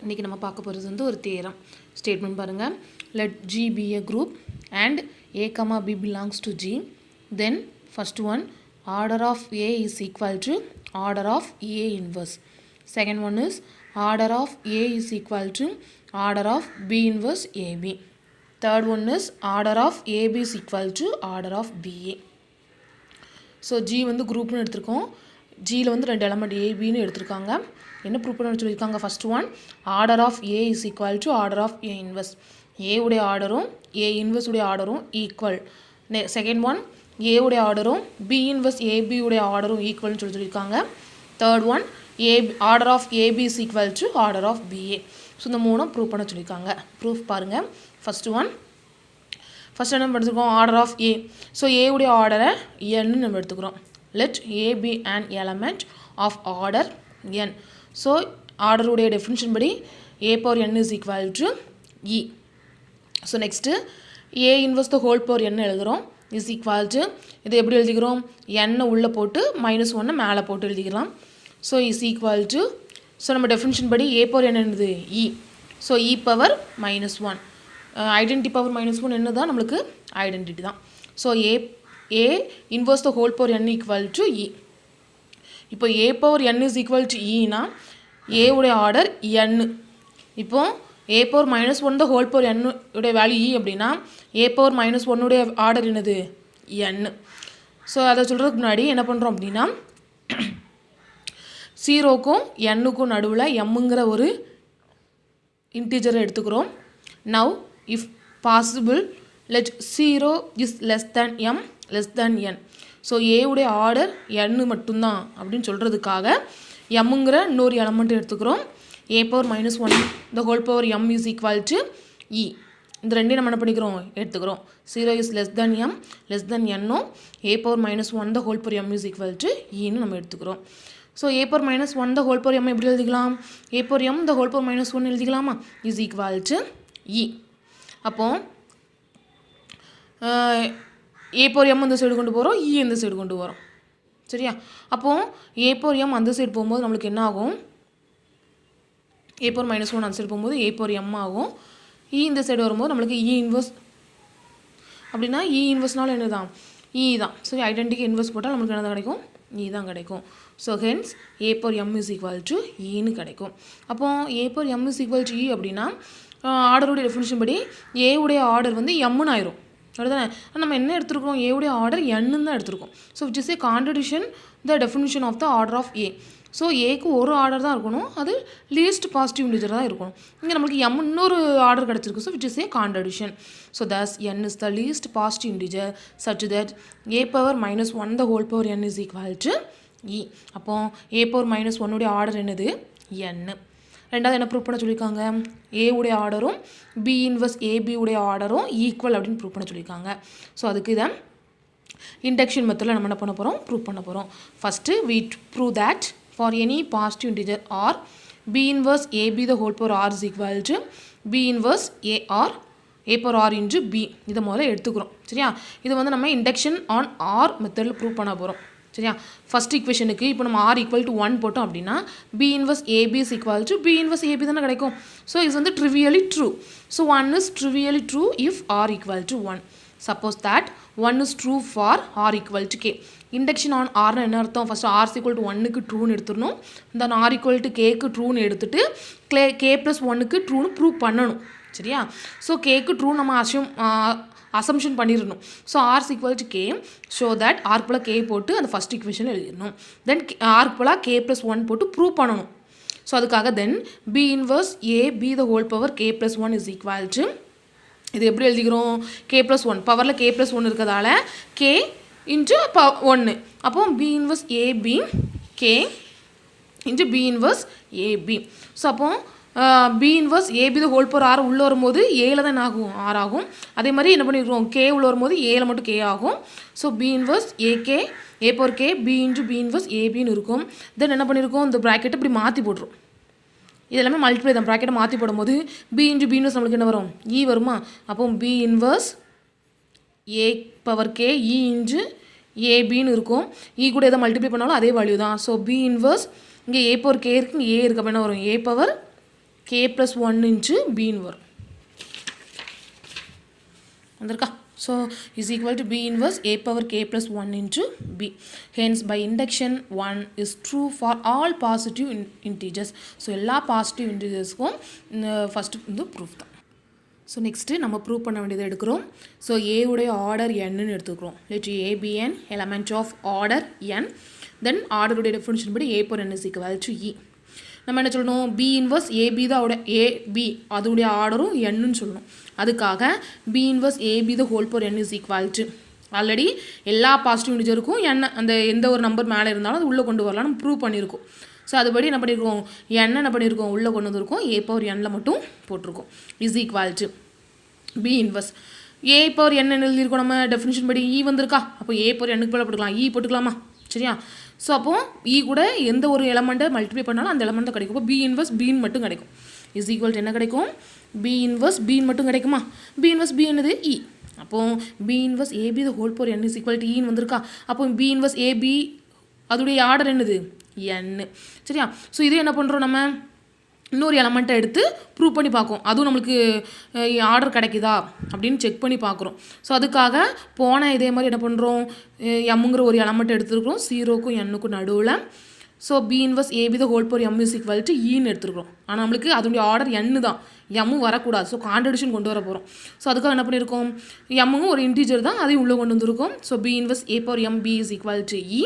இன்றைக்கி நம்ம பார்க்க போகிறது வந்து ஒரு தேரம் ஸ்டேட்மெண்ட் பாருங்கள். let G be a group and A, B belongs to G, then first one, order of A is equal to order of A inverse. Second one is order of A is equal to order of B inverse AB. Third one is order of AB is equal to order of BA. So G வந்து குரூப்னு எடுத்திருக்கோம். ஜியில் வந்து ரெண்டு element ஏபின்னு எடுத்திருக்காங்க. என்ன prove பண்ண சொல்லியிருக்காங்க? First one, order of A is equal to order of A inverse. A உடைய ஆர்டரும் ஏ இன்வெர்ஸ் உடைய ஆர்டரும் ஈக்குவல். செகண்ட் ஒன், ஏ உடைய ஆர்டரும் பி இன்வெர்ஸ் ஏபி உடைய ஆர்டரும் ஈக்குவல்னு சொல்லியிருக்காங்க. Third one, order of AB is equal to order of BA. So இந்த மூணும் ப்ரூவ் பண்ண சொல்லியிருக்காங்க. ப்ரூஃப் பாருங்கள். ஃபர்ஸ்ட் ஒன், ஃபஸ்ட் என்ன எடுத்துக்கிறோம்? Order of A. So A உடைய ஆர்டரை என்னு நம்ம எடுத்துக்கிறோம். Let A B and element of order N. So ஆர்டருடைய டெஃபினிஷன் படி ஏ power N is equal to E. So next A inverse the whole power என்ன எழுதுகிறோம்? இஸ் ஈக்குவல் டு, இது எப்படி எழுதிக்கிறோம்? எண்ணை உள்ளே போட்டு -1 மேலே போட்டு எழுதிக்கலாம். So is equal to, so நம்ம டெஃபினிஷன் படி ஏ பவர் என்ன என்னது? E. So E power -1. Identity power -1 என்ன தான் நம்மளுக்கு ஐடென்டிட்டி தான். So A inverse the whole power N equal to E. இப்போ A power N is equal to இனா ஏ உடைய ஆர்டர் என். இப்போ A power -1 the whole power N உடைய value இ அப்படின்னா ஏ பவர் -1 உடைய ஆர்டர் என்னது? என். ஸோ அதை சொல்கிறதுக்கு முன்னாடி என்ன பண்ணுறோம் அப்படின்னா, 0க்கும் எண்ணுக்கும் நடுவில் எம்முங்கிற ஒரு இன்டீஜரை எடுத்துக்கிறோம். Now if possible let 0 is less than m less than n. So A உடைய ஆர்டர் n மட்டும்தான் அப்படின்னு சொல்கிறதுக்காக எம்முங்கிற இன்னொரு எலமெண்ட் எடுத்துக்கிறோம். ஏ power -1 the whole power m is equal to e. இந்த ரெண்டையும் நம்ம என்ன பண்ணிக்கிறோம்? எடுத்துக்கிறோம். 0 is less than m less than n-ம் a power -1 the whole power m is equal to e-ன்னு நம்ம எடுத்துக்கிறோம். So a power -1 the whole power m எப்படி எழுதிக்கலாம்? A power m the whole power -1 எழுதிக்கலாமா? is equal to e. அப்போது a power m அந்த side கொண்டு போகிறோம், இ இந்த சைடு கொண்டு வரோம். சரியா? அப்போது ஏ பவர் எம் அந்த சைடு போகும்போது நம்மளுக்கு என்ன ஆகும்? ஏ பவர் -1 அந்த சைடு போகும்போது ஏ பவர் எம் ஆகும். இ இந்த சைடு வரும்போது நம்மளுக்கு இ இன்வெர்ஸ். அப்படின்னா இ இன்வெர்ஸ்னாலும் என்ன தான்? இ தான். சரி, ஐடென்டிக்கு இன்வெர்ஸ் போட்டால் நம்மளுக்கு என்ன தான் கிடைக்கும்? இ தான் கிடைக்கும். So hence a power m is equal to இன்னு கிடைக்கும். அப்போது a power m is equal to e அப்படின்னா ஆர்டருடைய டெஃபினிஷன் படி ஏ உடைய ஆர்டர் வந்து எம்னு ஆயிரும். அப்படிதானே? நம்ம என்ன எடுத்துருக்கோம்? ஏ உடைய ஆர்டர் என்னு தான் எடுத்துருக்கோம். So which is a contradiction the definition of the order of A. So ஏக்கு ஒரு ஆர்டர் தான் இருக்கணும், அது லீஸ்ட் பாசிட்டிவ் இன்டிஜர் தான் இருக்கணும். இங்கே நம்மளுக்கு எம் இன்னொரு ஆர்டர் கிடச்சிருக்கு. So which is a contradiction. So thus n is the least positive integer such that a power -1 the whole power N is equal to e. அப்போது ஏ பவர் -1 உடைய order என்னது? என். ரெண்டாவது என்ன ப்ரூவ் பண்ண சொல்லியிருக்காங்க? ஏ உடைய ஆர்டரும் பி இன்வெர்ஸ் ஏபி உடைய ஆர்டரும் ஈக்குவல் அப்படின்னு ப்ரூவ் பண்ண சொல்லியிருக்காங்க. ஸோ அதுக்கு இதை இண்டக்ஷன் மெத்தடில் நம்ம என்ன பண்ண போகிறோம்? ப்ரூவ் பண்ண போகிறோம். First we prove that for any positive integer r b inverse ab the whole power r is equal to b inverse a r a power r into b. இதை முதல்ல எடுத்துக்கிறோம். சரியா? இது வந்து நம்ம இண்டக்ஷன் ஆன் ஆர் மெத்தடில் prove பண்ண போகிறோம். சரியா? ஃபஸ்ட் ஈக்குவேஷனுக்கு இப்போ நம்ம ஆர் ஈக்குவல் டு 1 போட்டோம் அப்படின்னா b inverse a b is equal to b inverse a b தானே கிடைக்கும். ஸோ இது வந்து trivially true. So 1 is trivially true if r equal to 1. Suppose that 1 is true for r equal to k. Induction on ஆர்னு என்ன அர்த்தம்? First r equal to 1க்கு ட்ரூன்னு எடுத்துடணும். தென் ஆர் ஈக்குவல் டு கேக்கு ட்ரூன்னு எடுத்துட்டு கே ப்ளஸ் 1க்கு ட்ரூன்னு ப்ரூவ் பண்ணணும். சரியா? ஸோ கேக்கு ட்ரூ நம்ம அசம்ஷன் பண்ணிடணும். So r equal to k, show that r போல் கே போட்டு அந்த ஃபஸ்ட் ஈக்குவேஷனில் எழுதிடணும். தென் ஆர் போல் கே ப்ளஸ் 1 போட்டு ப்ரூவ் பண்ணணும். ஸோ அதுக்காக then b inverse a b the whole power k plus 1 is equal to, இது எப்படி எழுதிக்கிறோம்? கே ப்ளஸ் 1 பவரில் கே ப்ளஸ் 1 இருக்கிறதால கே இன்ட்டு 1. அப்போது b inverse a b k into b inverse a b. So அப்போது b inverse a b the whole power r உள்ளே வரும்போது ஏல தான் ஆகும், ஆர் ஆகும். அதே மாதிரி என்ன பண்ணியிருக்கோம்? கே உள்ளே வரும்போது ஏல மட்டும் கே ஆகும். So b inverse a k a power k b into b inverse ஏபின்னு இருக்கும். தென் என்ன பண்ணியிருக்கோம்? இந்த ப்ராக்கெட்டை இப்படி மாற்றி போட்டுரும். இதெல்லாமே மல்டிப்ளை தான். ப்ராக்கெட்டை மாற்றி போடும்போது பி இன்ட்டு பி இன்வெர்ஸ் நம்மளுக்கு என்ன வரும்? இ வருமா? அப்போ பி இன்வெர்ஸ் ஏ பவர் கே இ இன்ட்டு ஏபின்னு இருக்கும். இ கூட எதை மல்டிப்ளை பண்ணாலும் அதே வேல்யூ தான். ஸோ பி இன்வெர்ஸ் இங்கே ஏ பவர் கே இருக்குது, இங்கே ஏ இருக்குது. அப்போ என்ன வரும்? A power k plus 1 into bன்னு வரும். வந்திருக்கா? So is equal to b inverse a power k plus 1 into b. Hence by induction 1 is true for all positive integers. So எல்லா positive integersக்கும் first வந்து proof தான். ஸோ நெக்ஸ்ட்டு நம்ம prove பண்ண வேண்டியதை எடுக்கிறோம். ஸோ ஏவுடைய ஆர்டர் என்னு எடுத்துக்கிறோம். Let A be n element of order n. Then ஆர்டருடைய டெஃபினிஷன் படி ஏ power N is equal to e. நம்ம என்ன சொல்லணும், பி இன்வர்ஸ் ஏபி தான் அதோட ஏபி அதோடைய ஆர்டரும் என்னன்னு சொல்லணும். அதுக்காக B inverse AB the whole power N is equal to already எல்லா பாசிட்டிவ் இன்டிஜருக்கும் என்ன அந்த எந்த ஒரு நம்பர் மேலே இருந்தாலும் அது உள்ளே கொண்டு வரலாம் நம்ம ப்ரூவ் பண்ணியிருக்கோம். ஸோ அதுபடி என்ன பண்ணியிருக்கோம், என்ன பண்ணியிருக்கோம் உள்ளே கொண்டு வந்திருக்கோம், ஏ பவர் எண்ணில் மட்டும் போட்டிருக்கோம். Is equal to b inverse A power n எழுதியிருக்கோம். நம்ம டெஃபினிஷன் படி இ வந்திருக்கா, அப்போ ஏ பவர் எண்ணுக்கு போல போட்டுக்கலாம், இ போட்டுக்கலாமா, சரியா? ஸோ அப்போது இ கூட எந்த ஒரு எலமெண்ட்டை மல்டிப்ளை பண்ணாலும் அந்த எலமெண்ட் தான் கிடைக்கும். இப்போ பி இன்வர்ஸ் பீன் மட்டும் கிடைக்கும். இஸ் ஈக்குவல் டு என்ன கிடைக்கும், பி இன்வர்ஸ் பீன் மட்டும் கிடைக்குமா? பி இன்வர்ஸ் பி என்னது இ. அப்போது B inverse AB the whole power N is equal to இன்னு வந்திருக்கா. அப்போ பி இன்வர்ஸ் ஏபி அதோடைய ஆர்டர் என்னது என், சரியா? ஸோ இதே என்ன பண்ணுறோம், நம்ம இன்னொரு எலமெண்ட்டை எடுத்து ப்ரூவ் பண்ணி பார்க்கும், அதுவும் நம்மளுக்கு ஆர்டர் கிடைக்குதா அப்படின்னு செக் பண்ணி பார்க்குறோம். ஸோ அதுக்காக போன இதே மாதிரி என்ன பண்ணுறோம், எம்முங்கிற ஒரு எலமெண்ட் எடுத்துருக்குறோம் ஜீரோக்கும் எண்ணுக்கும் நடுவில். So B inverse AB the whole power m is equal to ஈன்னு எடுத்துருக்குறோம். ஆனால் நம்மளுக்கு அதனுடைய ஆர்டர் எண்ணு தான், எம்மும் வரக்கூடாது. ஸோ கான்ட்ரடிக்ஷன் கொண்டு வர போகிறோம். ஸோ அதுக்காக என்ன பண்ணியிருக்கோம், எம்மும் ஒரு இன்டீஜர் தான், அதையும் உள்ளே கொண்டு வந்திருக்கோம். So B inverse A power m B is equal to e.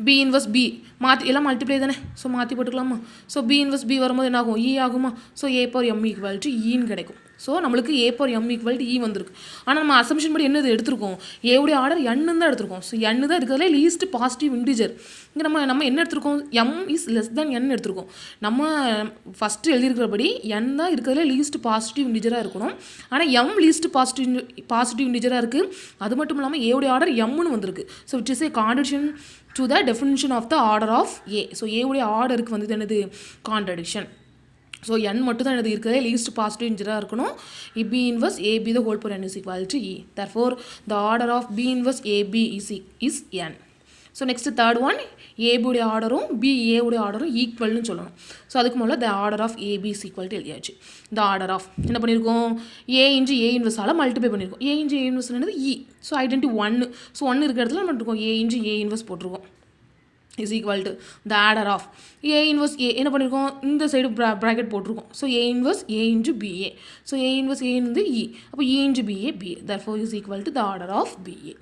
B inverse B மாற்றி எல்லாம் மல்டிப்ளை தானே, ஸோ மாற்றி போட்டுக்கலாமா? ஸோ பி இன்வர்ஸ் பி வரும்போது என்ன ஆகும், இ ஆகுமா? So a power m equal to ஈன்னு கிடைக்கும். ஸோ நம்மளுக்கு a power m equal to e வந்திருக்கு. ஆனால் நம்ம அசம்ஷன் படி என்னது எடுத்திருக்கோம், ஏவுடைய ஆர்டர் என்னு தான் எடுத்திருக்கோம். ஸோ என்னு தான் இருக்கிறதுல லீஸ்ட் பாசிட்டிவ் இன்டிஜர். இங்கே நம்ம என்ன எடுத்திருக்கோம், எம் இஸ் லெஸ் தேன் என் எடுத்திருக்கோம். நம்ம ஃபஸ்ட்டு எழுதியிருக்கிறபடி என் தான் இருக்கிறதுல லீஸ்ட் பாசிட்டிவ் இன்டிஜராக இருக்கணும். ஆனால் எம் லீஸ்ட் பாசிட்டிவ் இன்டிஜராக இருக்குது. அது மட்டும் இல்லாமல் ஏவுடைய ஆர்டர் எம்னு வந்திருக்கு. So which is a contradiction to the definition of the order of A. So ஏவுடைய ஆர்டருக்கு வந்து என்னது கான்ட்ரடிக்ஷன். ஸோ என் மட்டும் தான் எனது இருக்கிறதே லீஸ்ட் பாசிட்டிவ் இன்ஜராக இருக்கணும். B inverse AB the whole power N is equal to e. Therefore the order of b inverse a b is n. So next third one, ஏபியுடைய ஆர்டரும் பி ஏவுடைய ஆர்டரும் ஈக்குவல்னு சொல்லணும். ஸோ அதுக்கு முதல்ல the order of AB is equal to எழுதியாச்சு. The order of என்ன பண்ணியிருக்கோம், ஏ இன்ட்டு ஏ இன்வர்ஸால் மல்டிப்ளை பண்ணியிருக்கோம். ஏ இன்ட்டு ஏ இன்வர்ஸ் என்னது இ. So identity 1. ஸோ 1 இருக்கிற இடத்துல நம்ம இருக்கோம் ஏ இன்ட்டு ஏ இன்வர்ஸ் போட்டிருக்கோம். Is equal to the order of a inverse a என்ன பண்ணியிருக்கோம், இந்த சைடு ப்ராக்கெட் போட்டிருக்கோம். So a inverse a into b a. So a inverse a வந்து இ. அப்போ e into b a b. Therefore is equal to the order of BA.